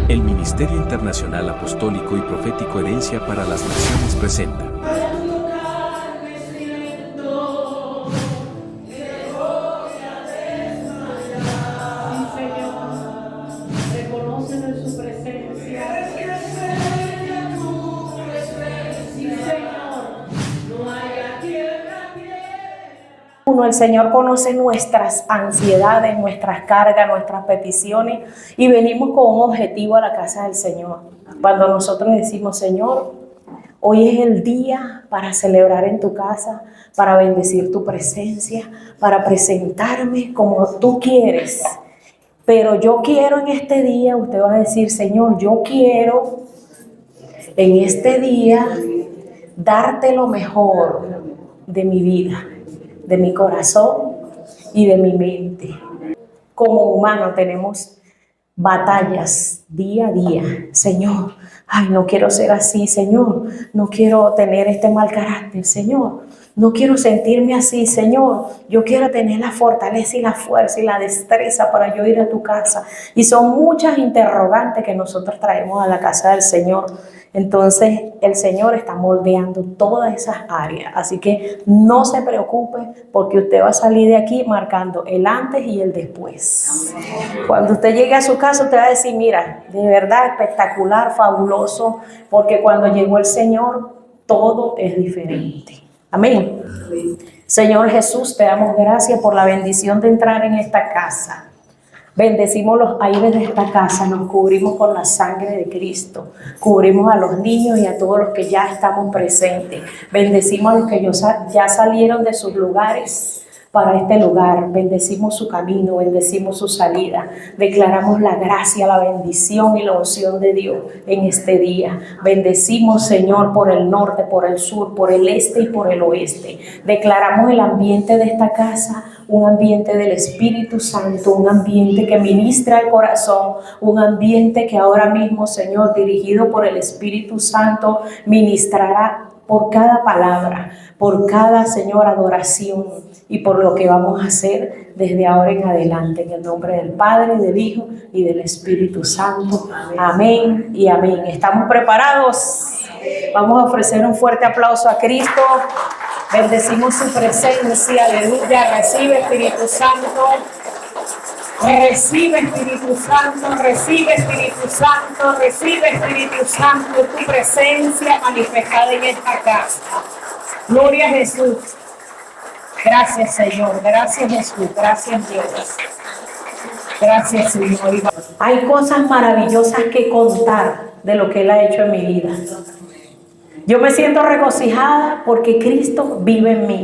El Ministerio Internacional Apostólico y Profético Herencia para las Naciones presenta El Señor conoce nuestras ansiedades, nuestras cargas, nuestras peticiones y venimos con un objetivo a la casa del Señor. Cuando nosotros decimos, Señor, hoy es el día para celebrar en tu casa, para bendecir tu presencia, para presentarme como tú quieres. Pero yo quiero en este día, usted va a decir, Señor, yo quiero en este día darte lo mejor de mi vida, de mi corazón y de mi mente. Como humanos tenemos batallas día a día. Señor, ay, no quiero ser así, Señor. No quiero tener este mal carácter, Señor. No quiero sentirme así, Señor. Yo quiero tener la fortaleza y la fuerza y la destreza para yo ir a tu casa. Y son muchas interrogantes que nosotros traemos a la casa del Señor. Entonces el Señor está moldeando todas esas áreas. Así que no se preocupe porque usted va a salir de aquí marcando el antes y el después. Cuando usted llegue a su casa, usted va a decir, mira, de verdad espectacular, fabuloso, porque cuando llegó el Señor, todo es diferente. Amén. Señor Jesús, te damos gracias por la bendición de entrar en esta casa. Bendecimos los aires de esta casa, nos cubrimos con la sangre de Cristo, cubrimos a los niños y a todos los que ya estamos presentes. Bendecimos a los que ya salieron de sus lugares para este lugar. Bendecimos su camino, bendecimos su salida. Declaramos la gracia, la bendición y la unción de Dios en este día. Bendecimos, Señor, por el norte, por el sur, por el este y por el oeste. Declaramos el ambiente de esta casa, un ambiente del Espíritu Santo, un ambiente que ministra el corazón, un ambiente que ahora mismo, Señor, dirigido por el Espíritu Santo, ministrará por cada palabra, por cada, Señor, adoración y por lo que vamos a hacer desde ahora en adelante. En el nombre del Padre, del Hijo y del Espíritu Santo. Amén y amén. ¿Estamos preparados? Vamos a ofrecer un fuerte aplauso a Cristo. Bendecimos su presencia. Aleluya. Recibe, Espíritu Santo. Recibe, Espíritu Santo, recibe, Espíritu Santo, recibe, Espíritu Santo, tu presencia manifestada en esta casa. Gloria a Jesús. Gracias, Señor. Gracias, Jesús. Gracias, Dios. Gracias, Señor. Hay cosas maravillosas que contar de lo que Él ha hecho en mi vida. Yo me siento regocijada porque Cristo vive en mí.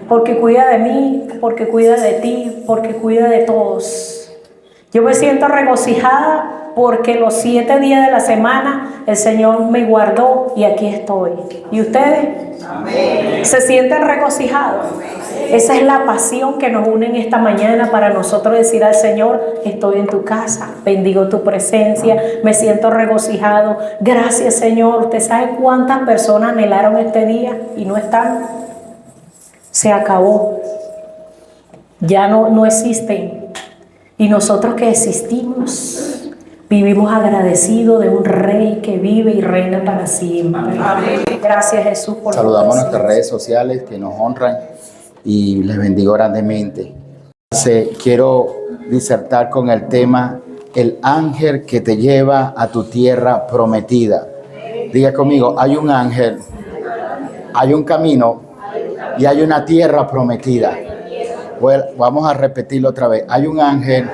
Porque cuida de mí, porque cuida de ti, porque cuida de todos. Yo me siento regocijada porque los 7 días de la semana el Señor me guardó y aquí estoy. ¿Y ustedes? Amén. ¿Se sienten regocijados? Esa es la pasión que nos une en esta mañana para nosotros decir al Señor, estoy en tu casa, bendigo tu presencia, me siento regocijado. Gracias, Señor. ¿Usted sabe cuántas personas anhelaron este día y no están? Se acabó, ya no existen. Y nosotros que existimos, vivimos agradecidos de un Rey que vive y reina para siempre. Amén. Gracias, Jesús, por saludamos a nuestras redes sociales que nos honran y les bendigo grandemente. Quiero disertar con el tema, el ángel que te lleva a tu tierra prometida. Diga conmigo, hay un ángel, hay un camino y hay una tierra prometida. Bueno, vamos a repetirlo otra vez. Hay un ángel,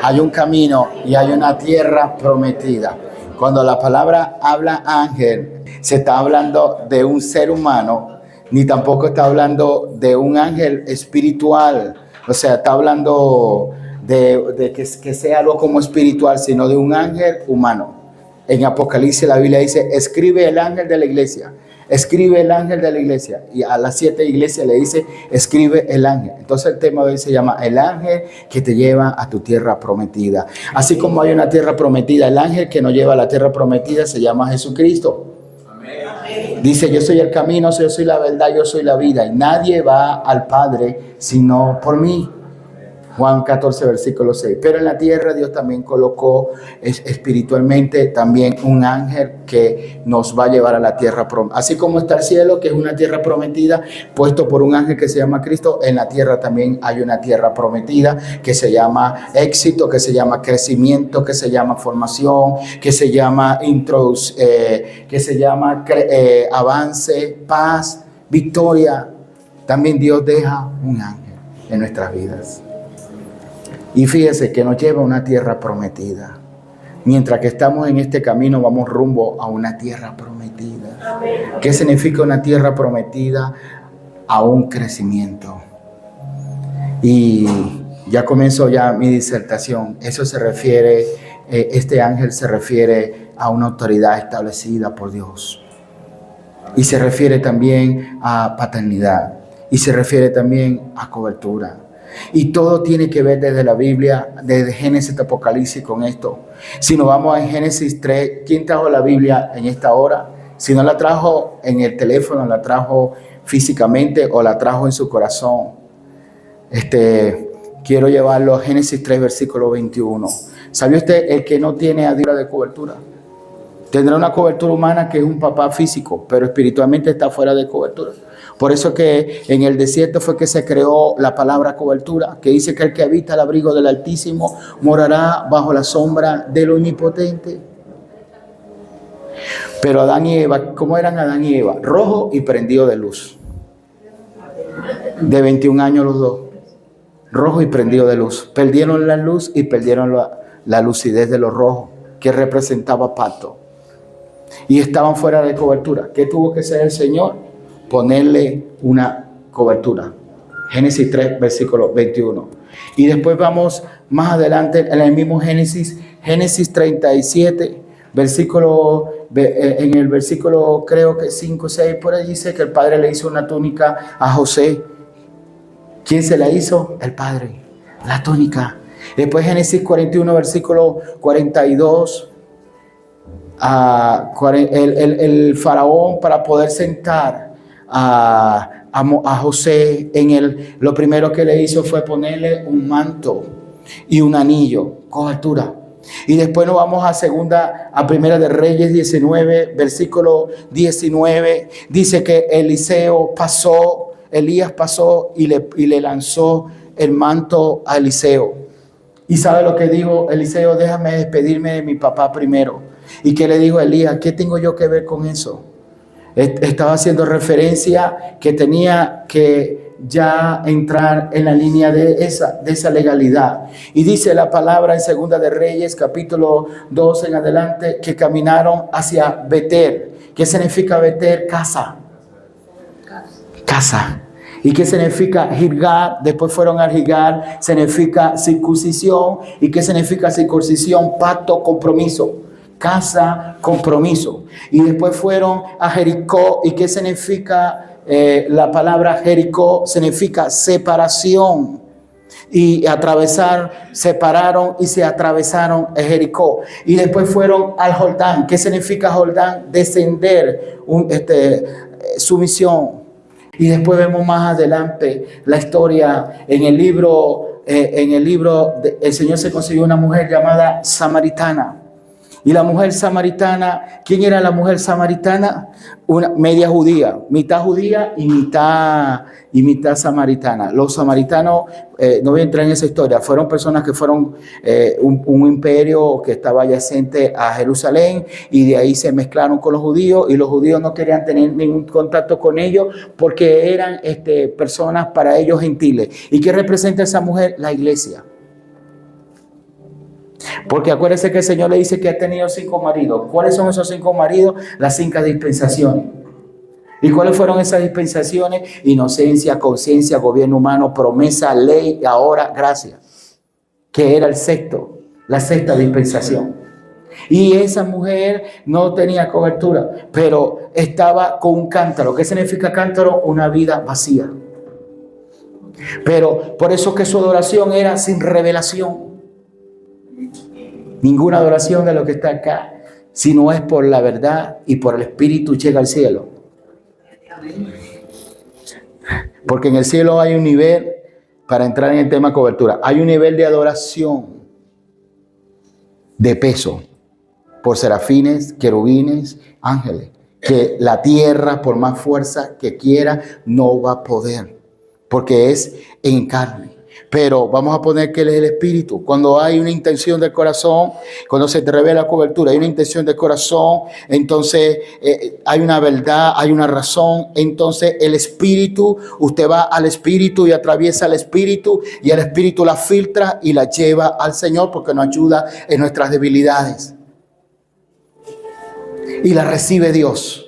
hay un camino y hay una tierra prometida. Cuando la palabra habla ángel, se está hablando de un ser humano, ni tampoco está hablando de un ángel espiritual. O sea, está hablando de que sea algo como espiritual, sino de un ángel humano. En Apocalipsis la Biblia dice, escribe el ángel de la iglesia. Escribe el ángel de la iglesia. Y a las 7 iglesias le dice, escribe el ángel. Entonces el tema de hoy se llama el ángel que te lleva a tu tierra prometida. Así como hay una tierra prometida, el ángel que nos lleva a la tierra prometida se llama Jesucristo. Dice, yo soy el camino, yo soy la verdad, yo soy la vida. Y nadie va al Padre sino por mí. Juan 14, versículo 6. Pero en la tierra Dios también colocó espiritualmente también un ángel que nos va a llevar a la tierra prometida. Así como está el cielo, que es una tierra prometida, puesto por un ángel que se llama Cristo, en la tierra también hay una tierra prometida que se llama éxito, que se llama crecimiento, que se llama formación, que se llama avance, paz, victoria. También Dios deja un ángel en nuestras vidas. Y fíjese que nos lleva a una tierra prometida. Mientras que estamos en este camino, vamos rumbo a una tierra prometida. Amén. ¿Qué significa una tierra prometida? A un crecimiento. Y ya comenzó ya mi disertación. Eso se refiere, este ángel se refiere a una autoridad establecida por Dios. Y se refiere también a paternidad. Y se refiere también a cobertura. Y todo tiene que ver desde la Biblia, desde Génesis hasta Apocalipsis con esto. Si nos vamos a Génesis 3, ¿quién trajo la Biblia en esta hora? Si no la trajo en el teléfono, la trajo físicamente o la trajo en su corazón. Quiero llevarlo a Génesis 3, versículo 21. ¿Sabe usted el que no tiene a Dios de cobertura? Tendrá una cobertura humana que es un papá físico, pero espiritualmente está fuera de cobertura. Por eso que en el desierto fue que se creó la palabra cobertura, que dice que el que habita al abrigo del Altísimo morará bajo la sombra del Omnipotente. Pero Adán y Eva, ¿cómo eran Adán y Eva? Rojo y prendido de luz. De 21 años los dos. Rojo y prendido de luz. Perdieron la luz y perdieron la lucidez de los rojos, que representaba pacto. Y estaban fuera de cobertura. ¿Qué tuvo que hacer el Señor? Ponerle una cobertura. Génesis 3, versículo 21. Y después vamos más adelante en el mismo Génesis 37, en el versículo creo que 5, 6, por ahí dice que el padre le hizo una túnica a José. ¿Quién se la hizo? El padre. La túnica. Después Génesis 41, versículo 42. El faraón, para poder sentar a José lo primero que le hizo fue ponerle un manto y un anillo, cobertura. Y después nos vamos a Primera de Reyes 19, versículo 19. Dice que Elías pasó y le lanzó el manto a Eliseo. ¿Y sabe lo que dijo Eliseo? Déjame despedirme de mi papá primero. ¿Y qué le dijo Elías? ¿Qué tengo yo que ver con eso? Estaba haciendo referencia que tenía que ya entrar en la línea de esa legalidad. Y dice la palabra en Segunda de Reyes, capítulo 2 en adelante, que caminaron hacia Betel. ¿Qué significa Betel? Casa. Casa. ¿Y qué significa Gilgal? Después fueron a Gilgal, significa circuncisión. ¿Y qué significa circuncisión? Pacto, compromiso. Casa, compromiso. Y después fueron a Jericó. ¿Y qué significa la palabra Jericó? Significa separación. Y separaron y se atravesaron a Jericó. Y después fueron al Jordán. ¿Qué significa Jordán? Descender, sumisión. Y después vemos más adelante la historia en el libro. El Señor se consiguió una mujer llamada Samaritana. Y la mujer samaritana, ¿quién era la mujer samaritana? Una media judía y mitad samaritana. Los samaritanos, no voy a entrar en esa historia, fueron personas que fueron un imperio que estaba adyacente a Jerusalén, y de ahí se mezclaron con los judíos, y los judíos no querían tener ningún contacto con ellos porque eran personas para ellos gentiles. ¿Y qué representa esa mujer? La iglesia. Porque acuérdense que el Señor le dice que ha tenido 5 maridos. ¿Cuáles son esos 5 maridos? Las 5 dispensaciones. ¿Y cuáles fueron esas dispensaciones? Inocencia, conciencia, gobierno humano, promesa, ley, ahora gracia. Que era la sexta dispensación. Y esa mujer no tenía cobertura, pero estaba con un cántaro. ¿Qué significa cántaro? Una vida vacía. Pero por eso que su adoración era sin revelación. Ninguna adoración de lo que está acá, si no es por la verdad y por el Espíritu, llega al cielo. Porque en el cielo hay un nivel para entrar en el tema cobertura. Hay un nivel de adoración de peso por serafines, querubines, ángeles, que la tierra, por más fuerza que quiera, no va a poder, porque es en carne. Pero vamos a poner que Él es el Espíritu. Cuando hay una intención del corazón, cuando se te revela la cobertura, hay una intención del corazón, entonces hay una verdad, hay una razón. Entonces el Espíritu, usted va al Espíritu y atraviesa el Espíritu, y el Espíritu la filtra y la lleva al Señor, porque nos ayuda en nuestras debilidades. Y la recibe Dios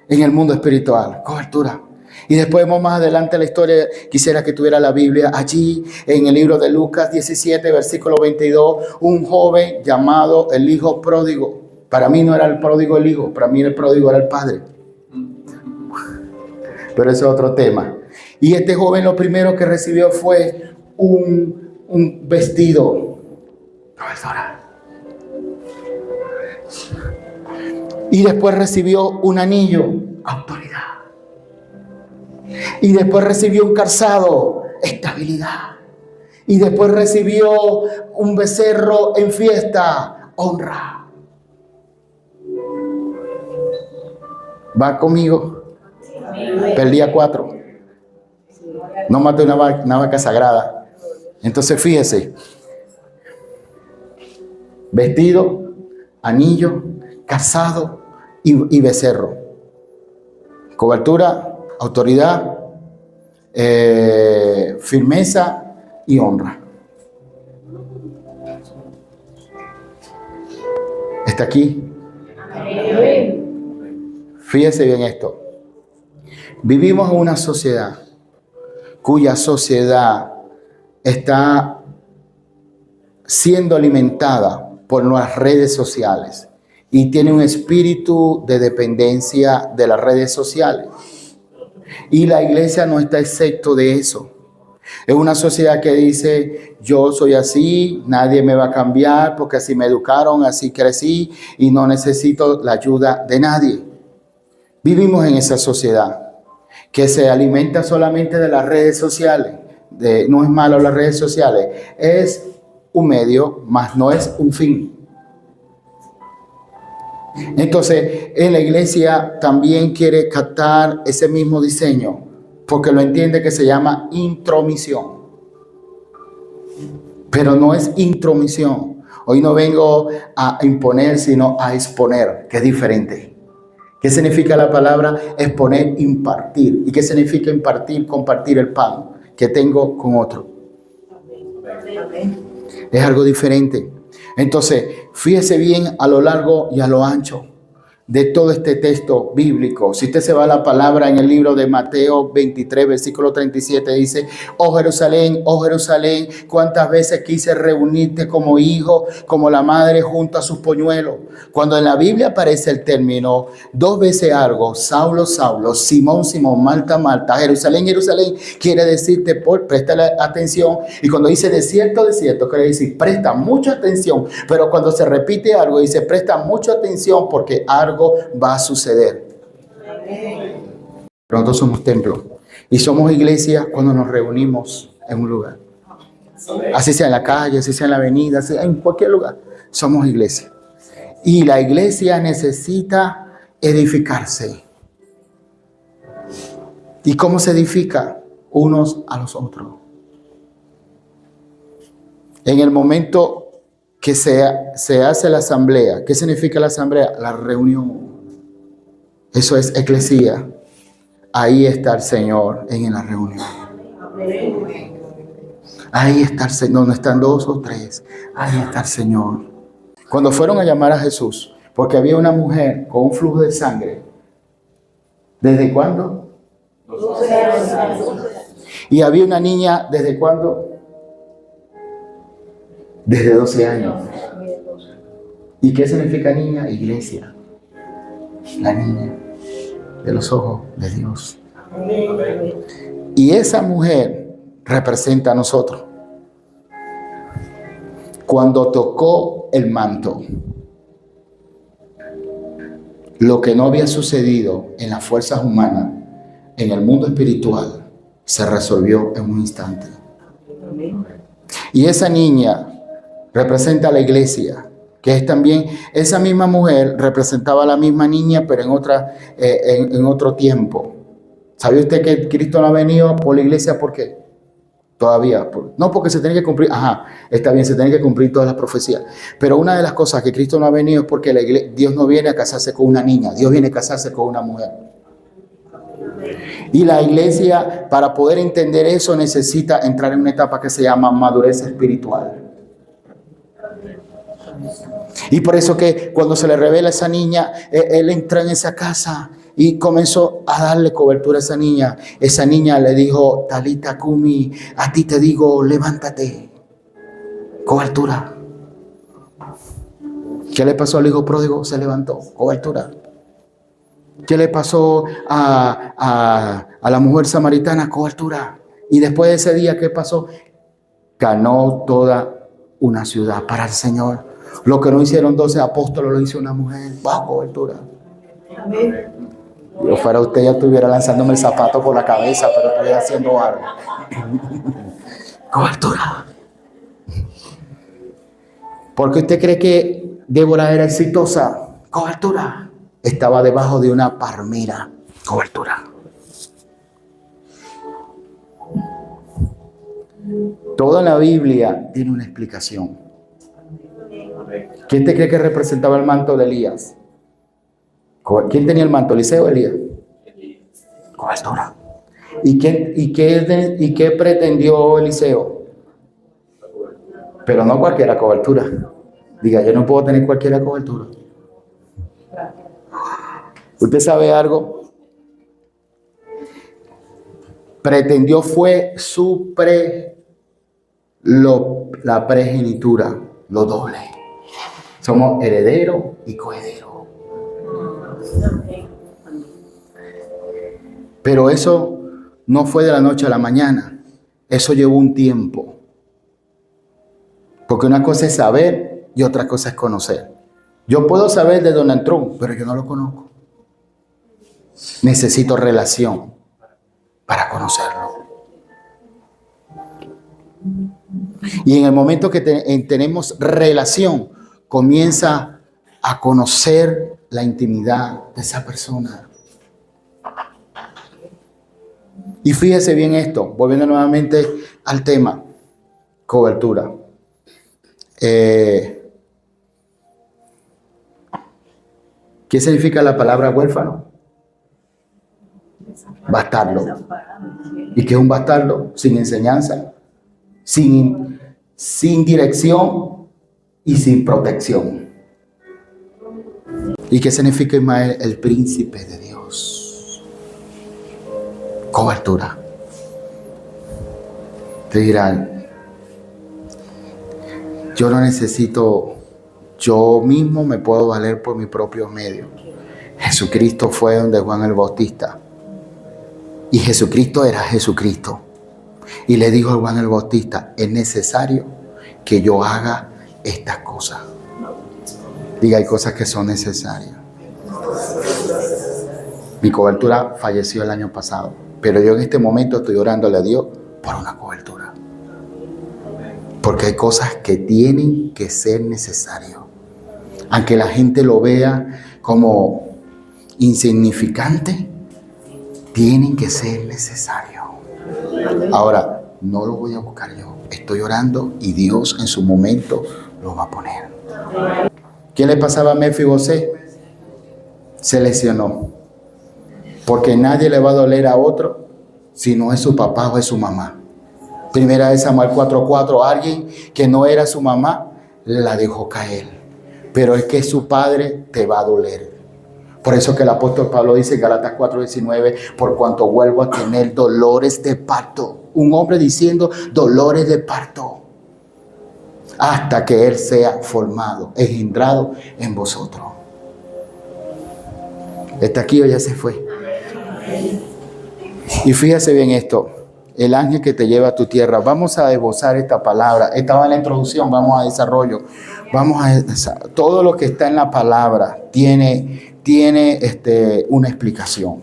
en el mundo espiritual. Cobertura. Y después vemos más adelante la historia. Quisiera que tuviera la Biblia allí en el libro de Lucas 17, versículo 22. Un joven llamado el hijo pródigo. Para mí no era el pródigo el hijo, para mí el pródigo era el padre. Pero ese es otro tema. Y este joven lo primero que recibió fue un vestido. Y después recibió un anillo, autoridad. Y después recibió un calzado, estabilidad. Y después recibió un becerro en fiesta, honra. ¿Va conmigo? Perdí a 4. No maté una vaca sagrada. Entonces fíjese. Vestido, anillo, calzado y becerro. Cobertura, autoridad, firmeza y honra. ¿Está aquí? Fíjese bien esto. Vivimos en una sociedad cuya sociedad está siendo alimentada por las redes sociales y tiene un espíritu de dependencia de las redes sociales. Y la iglesia no está exento de eso. Es una sociedad que dice, yo soy así, nadie me va a cambiar porque así me educaron, así crecí y no necesito la ayuda de nadie. Vivimos en esa sociedad que se alimenta solamente de las redes sociales. No es malo las redes sociales, es un medio, mas no es un fin. Entonces, en la iglesia también quiere captar ese mismo diseño, porque lo entiende que se llama intromisión. Pero no es intromisión. Hoy no vengo a imponer, sino a exponer, que es diferente. ¿Qué significa la palabra exponer? Impartir. ¿Y qué significa impartir? Compartir el pan que tengo con otro. Es algo diferente. Entonces, fíjese bien a lo largo y a lo ancho de todo este texto bíblico. Si usted se va a la palabra en el libro de Mateo 23, versículo 37, dice, oh Jerusalén, cuántas veces quise reunirte como hijo, como la madre junto a sus polluelos. Cuando en la Biblia aparece el término 2 veces algo, Saulo, Saulo, Simón, Simón, Marta, Marta, Jerusalén, Jerusalén, quiere decirte, préstale atención. Y cuando dice desierto, desierto, quiere decir presta mucha atención. Pero cuando se repite algo, dice presta mucha atención porque algo va a suceder. Nosotros somos templo y somos iglesia cuando nos reunimos en un lugar. Así sea en la calle, así sea en la avenida, así sea en cualquier lugar. Somos iglesia. Y la iglesia necesita edificarse. ¿Y cómo se edifica? Unos a los otros. En el momento que se hace la asamblea. ¿Qué significa la asamblea? La reunión. Eso es eclesía. Ahí está el Señor en la reunión. Ahí está el Señor. Donde están 2 o 3. Ahí está el Señor. Cuando fueron a llamar a Jesús, porque había una mujer con un flujo de sangre. ¿Desde cuándo? 12 años. Y había una niña, ¿desde cuándo? Desde 12 años. ¿Y qué significa niña? Iglesia. La niña de los ojos de Dios. Y esa mujer representa a nosotros. Cuando tocó el manto, lo que no había sucedido en las fuerzas humanas, en el mundo espiritual, se resolvió en un instante. Y esa niña representa a la iglesia, que es también, esa misma mujer representaba a la misma niña, pero en otro tiempo. ¿Sabe usted que Cristo no ha venido por la iglesia? ¿Por qué? Todavía. No, porque se tiene que cumplir. Ajá, está bien, se tiene que cumplir todas las profecías. Pero una de las cosas que Cristo no ha venido es porque Dios no viene a casarse con una niña. Dios viene a casarse con una mujer. Y la iglesia, para poder entender eso, necesita entrar en una etapa que se llama madurez espiritual. Y por eso que cuando se le revela a esa niña, él entra en esa casa y comenzó a darle cobertura a esa niña. Esa niña le dijo, Talita Kumi, a ti te digo, levántate. Cobertura. ¿Qué le pasó al hijo pródigo? Se levantó. Cobertura. ¿Qué le pasó a la mujer samaritana? Cobertura. Y después de ese día, ¿qué pasó? Ganó toda una ciudad para el Señor. Lo que no hicieron 12 apóstoles lo hizo una mujer. Bajo cobertura. Yo fuera usted, ya estuviera lanzándome el zapato por la cabeza, pero estoy haciendo algo. Cobertura. ¿Por qué usted cree que Débora era exitosa? Cobertura. Estaba debajo de una palmera. Cobertura. Toda la Biblia tiene una explicación. ¿Quién te cree que representaba el manto de Elías? ¿Quién tenía el manto? ¿Eliseo o Elías? Cobertura. ¿Y qué pretendió Eliseo? Pero no cualquiera cobertura. Diga, yo no puedo tener cualquiera cobertura. ¿Usted sabe algo? Pretendió fue la primogenitura, lo doble. Somos heredero y coheredero. Pero eso no fue de la noche a la mañana. Eso llevó un tiempo. Porque una cosa es saber y otra cosa es conocer. Yo puedo saber de Donald Trump, pero yo no lo conozco. Necesito relación para conocerlo. Y en el momento que tenemos relación, comienza a conocer la intimidad de esa persona. Y fíjese bien esto, volviendo nuevamente al tema, cobertura. ¿Qué significa la palabra huérfano? Bastardo. ¿Y qué es un bastardo? Sin enseñanza, sin dirección y sin protección. ¿Y qué significa Ismael? El príncipe de Dios. Cobertura. Te dirán, yo no necesito, yo mismo me puedo valer por mi propio medio. Jesucristo fue donde Juan el Bautista. Y Jesucristo era Jesucristo. Y le dijo a Juan el Bautista, es necesario que yo haga estas cosas. Diga, hay cosas que son necesarias. Mi cobertura falleció el año pasado, pero yo en este momento estoy orándole a Dios por una cobertura. Porque hay cosas que tienen que ser necesarias. Aunque la gente lo vea como insignificante, tienen que ser necesarios. Ahora, no lo voy a buscar yo. Estoy orando y Dios en su momento lo va a poner. ¿Qué le pasaba a Mefibosé? Se lesionó. Porque nadie le va a doler a otro si no es su papá o es su mamá. Primera de Samuel 4:4. Alguien que no era su mamá la dejó caer. Pero es que su padre te va a doler. Por eso que el apóstol Pablo dice en Gálatas 4:19, por cuanto vuelvo a tener dolores de parto. Un hombre diciendo dolores de parto. Hasta que él sea formado, engendrado en vosotros. ¿Está aquí o ya se fue? Y fíjese bien esto. El ángel que te lleva a tu tierra. Vamos a esbozar esta palabra. Estaba en la introducción, vamos a desarrollo. Todo lo que está en la palabra tiene una explicación.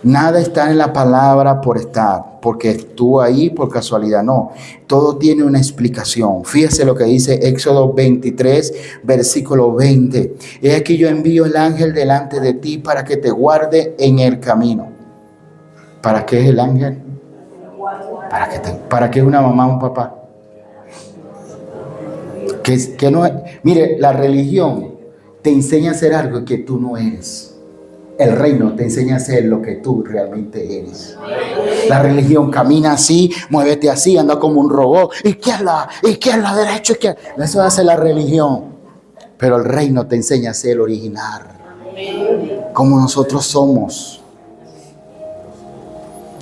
Nada está en la palabra por estar, porque estuvo ahí por casualidad, no. Todo tiene una explicación. Fíjese lo que dice Éxodo 23, versículo 20. He aquí yo envío el ángel delante de ti para que te guarde en el camino. ¿Para qué es el ángel? ¿Para qué es una mamá o un papá? Que no, mire, la religión te enseña a hacer algo que tú no eres. El reino te enseña a ser lo que tú realmente eres. La religión camina así, muévete así, anda como un robot. Izquierda, derecha, izquierda. Eso hace la religión. Pero el reino te enseña a ser original. Como nosotros somos.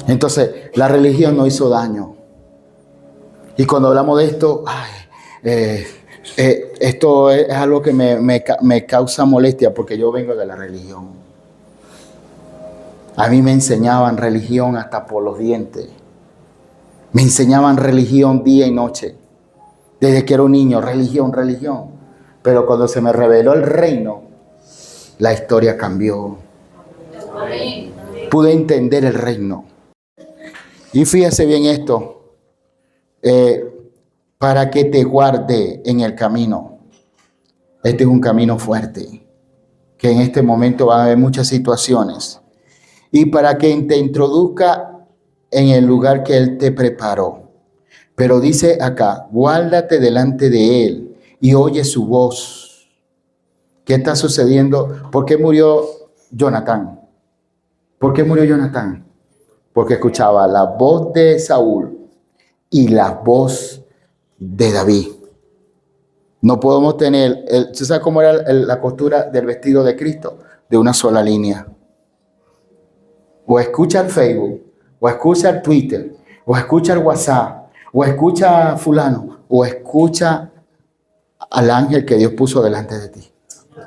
Entonces, la religión no hizo daño. Y cuando hablamos de esto, esto es algo que me causa molestia porque yo vengo de la religión. A mí me enseñaban religión hasta por los dientes. Me enseñaban religión día y noche. Desde que era un niño, religión. Pero cuando se me reveló el reino, la historia cambió. Pude entender el reino. Y fíjese bien esto. Para que te guarde en el camino. Este es un camino fuerte. Que en este momento van a haber muchas situaciones. Y para que te introduzca en el lugar que Él te preparó. Pero dice acá, guárdate delante de Él y oye su voz. ¿Qué está sucediendo? ¿Por qué murió Jonatán? ¿Por qué murió Jonatán? Porque escuchaba la voz de Saúl y la voz de David. No podemos tener, ¿tú sabes cómo era la costura del vestido de Cristo? De una sola línea. O escucha el Facebook, o escucha el Twitter, o escucha el WhatsApp, o escucha a fulano, o escucha al ángel que Dios puso delante de ti.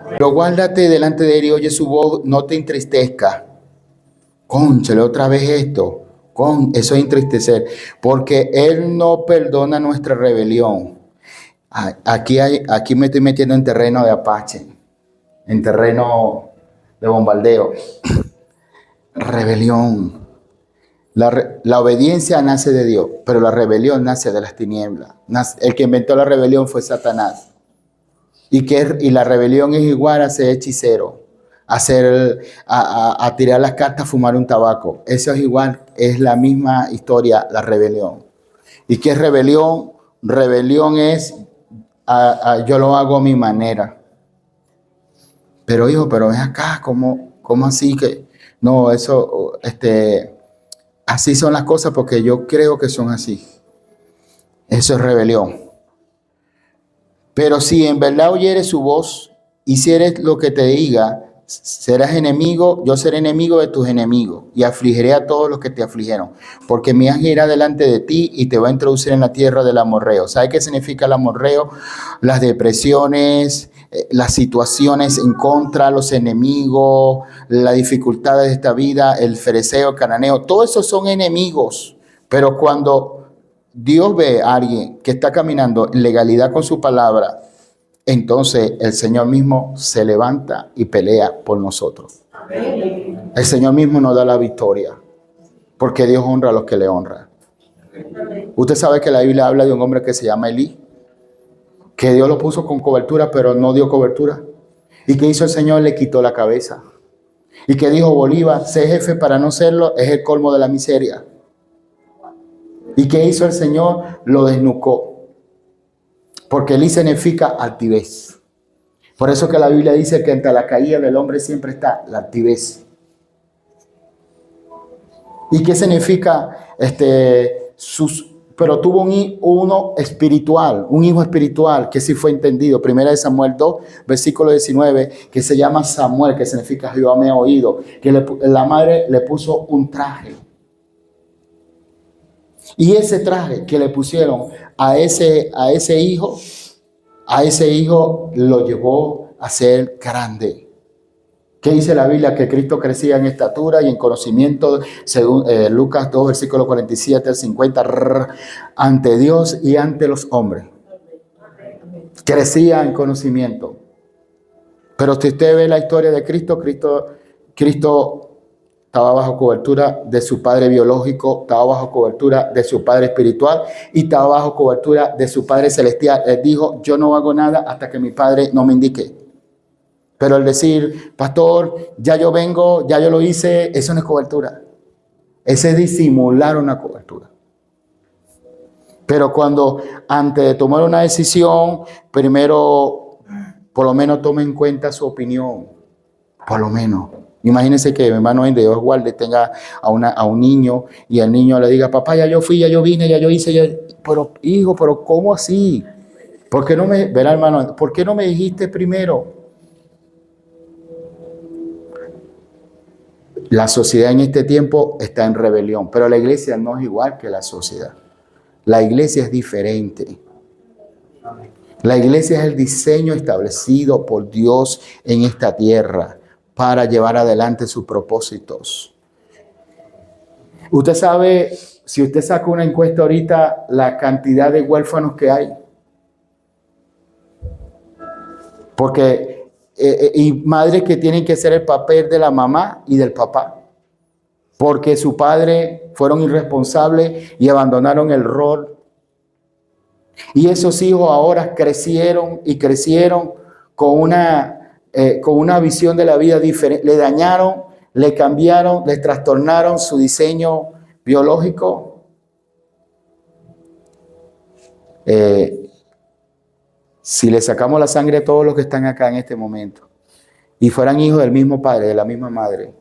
Pero guárdate delante de Él y oye su voz, no te entristezca. Cónchale otra vez esto, eso es entristecer, porque Él no perdona nuestra rebelión. Aquí me estoy metiendo en terreno de Apache, en terreno de bombardeo. Rebelión. La obediencia nace de Dios, pero la rebelión nace de las tinieblas. El que inventó la rebelión fue Satanás. Y la rebelión es igual a ser hechicero, a tirar las cartas, fumar un tabaco. Eso es igual, es la misma historia, la rebelión. ¿Y qué es rebelión? Rebelión es, yo lo hago a mi manera. Pero hijo, pero ven acá, ¿cómo así que? No, eso, así son las cosas porque yo creo que son así. Eso es rebelión. Pero si en verdad oyeres su voz, hicieres lo que te diga, serás enemigo, yo seré enemigo de tus enemigos y afligiré a todos los que te afligieron. Porque mi ángel irá delante de ti y te va a introducir en la tierra del amorreo. ¿Sabe qué significa el amorreo? Las depresiones, las situaciones en contra, los enemigos, las dificultades de esta vida, el fereceo, el cananeo, todo eso son enemigos. Pero cuando Dios ve a alguien que está caminando en legalidad con su palabra, entonces el Señor mismo se levanta y pelea por nosotros. El Señor mismo nos da la victoria, porque Dios honra a los que le honran. Usted sabe que la Biblia habla de un hombre que se llama Elí, que Dios lo puso con cobertura, pero no dio cobertura. ¿Y qué hizo el Señor? Le quitó la cabeza. Y que dijo Bolívar, ser jefe para no serlo es el colmo de la miseria. ¿Y qué hizo el Señor? Lo desnucó. Porque Elí significa altivez. Por eso que la Biblia dice que entre la caída del hombre siempre está la altivez. ¿Y qué significa pero tuvo un hijo espiritual, que sí fue entendido. Primera de Samuel 2, versículo 19, que se llama Samuel, que significa Jehová me ha oído. Que la madre le puso un traje. Y ese traje que le pusieron a ese hijo lo llevó a ser grande. ¿Qué dice la Biblia? Que Cristo crecía en estatura y en conocimiento, según Lucas 2, versículo 47 al 50, ante Dios y ante los hombres. Crecía en conocimiento. Pero si usted ve la historia de Cristo estaba bajo cobertura de su padre biológico, estaba bajo cobertura de su padre espiritual y estaba bajo cobertura de su padre celestial. Él dijo, yo no hago nada hasta que mi padre no me indique. Pero el decir, pastor, ya yo vengo, ya yo lo hice, eso no es cobertura. Ese es disimular una cobertura. Pero cuando antes de tomar una decisión, primero, por lo menos tome en cuenta su opinión. Por lo menos. Imagínense que mi hermano en Dios guarde tenga a un niño y el niño le diga, papá, ya yo fui, ya yo vine, ya yo hice, pero hijo, pero ¿cómo así? ¿Por qué no me, verá hermano, por qué no me dijiste primero? La sociedad en este tiempo está en rebelión, pero la iglesia no es igual que la sociedad. La iglesia es diferente. La iglesia es el diseño establecido por Dios en esta tierra para llevar adelante sus propósitos. Usted sabe, si usted saca una encuesta ahorita, la cantidad de huérfanos que hay. Porque, y madres que tienen que hacer el papel de la mamá y del papá. Porque su padre fueron irresponsables y abandonaron el rol. Y esos hijos ahora crecieron y crecieron con una visión de la vida diferente. Le dañaron, le cambiaron, le trastornaron su diseño biológico. Si le sacamos la sangre a todos los que están acá en este momento y fueran hijos del mismo padre, de la misma madre,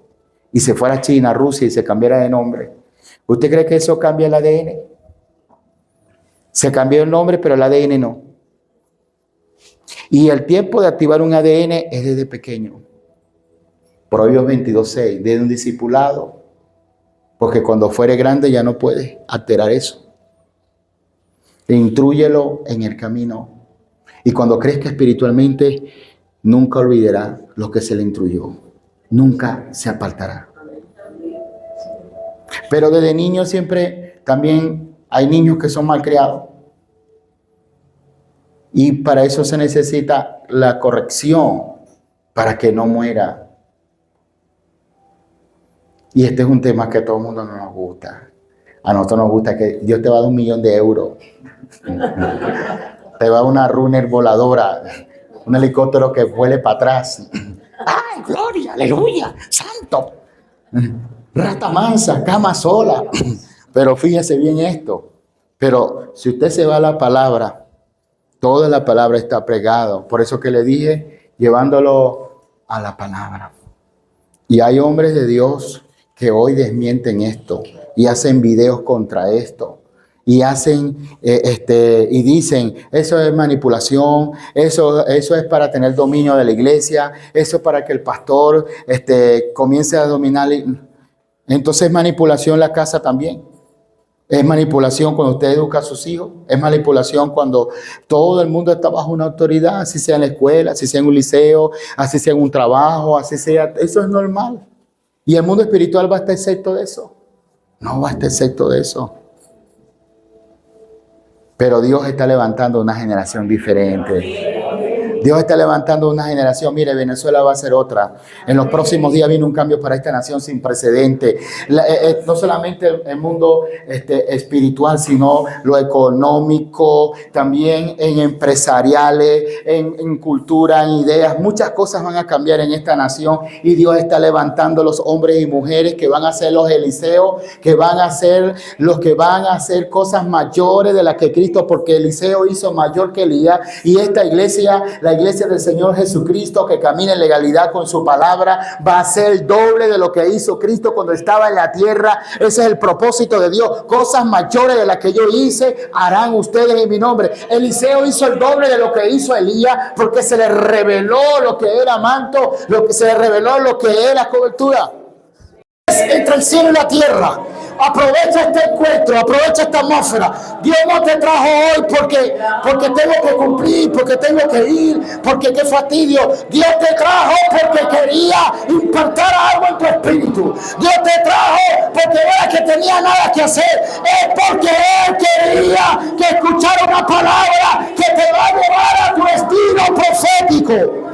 y se fuera a China, Rusia y se cambiara de nombre, ¿usted cree que eso cambia el ADN? Se cambió el nombre, pero el ADN no. Y el tiempo de activar un ADN es desde pequeño. Proverbios 22:6, desde un discipulado, porque cuando fuere grande ya no puede alterar eso. Intrúyelo en el camino. Y cuando crezca espiritualmente, nunca olvidará lo que se le instruyó. Nunca se apartará. Pero desde niño siempre también hay niños que son malcriados. Y para eso se necesita la corrección, para que no muera. Y este es un tema que a todo el mundo no nos gusta. A nosotros nos gusta que Dios te va a dar 1.000.000 de euros. Te va a dar una runner voladora, un helicóptero que vuele para atrás. ¡Ay, gloria, aleluya, santo! Rata mansa, cama sola. Pero fíjese bien esto. Pero si usted se va a la palabra, toda la palabra está pegado. Por eso que le dije, llevándolo a la palabra. Y hay hombres de Dios que hoy desmienten esto y hacen videos contra esto. Y hacen, y dicen, eso es manipulación, eso es para tener dominio de la iglesia, eso es para que el pastor comience a dominar. Entonces es manipulación la casa también. Es manipulación cuando usted educa a sus hijos. Es manipulación cuando todo el mundo está bajo una autoridad, así sea en la escuela, así sea en un liceo, así sea en un trabajo, así sea. Eso es normal. ¿Y el mundo espiritual va a estar excepto de eso? No va a estar excepto de eso. Pero Dios está levantando una generación diferente. Dios está levantando una generación. Mire, Venezuela va a ser otra. En los próximos días viene un cambio para esta nación sin precedente. No solamente el mundo espiritual, sino lo económico, también en empresariales, en cultura, en ideas. Muchas cosas van a cambiar en esta nación y Dios está levantando los hombres y mujeres que van a ser los Eliseos, que van a ser los que van a hacer cosas mayores de las que Cristo, porque Eliseo hizo mayor que Elías, y esta iglesia, la iglesia del Señor Jesucristo, que camina en legalidad con su palabra, va a ser el doble de lo que hizo Cristo cuando estaba en la tierra. Ese es el propósito de Dios. Cosas mayores de las que yo hice harán ustedes en mi nombre. Eliseo hizo el doble de lo que hizo Elías, porque se le reveló lo que era manto, lo que se le reveló lo que era cobertura. Entre el cielo y la tierra. Aprovecha este encuentro, aprovecha esta atmósfera. Dios no te trajo hoy porque tengo que cumplir, porque tengo que ir, porque qué fastidio. Dios te trajo porque quería impartir algo en tu espíritu. Dios te trajo porque era que tenía nada que hacer. Es porque Él quería que escuchara una palabra que te va a llevar a tu destino profético.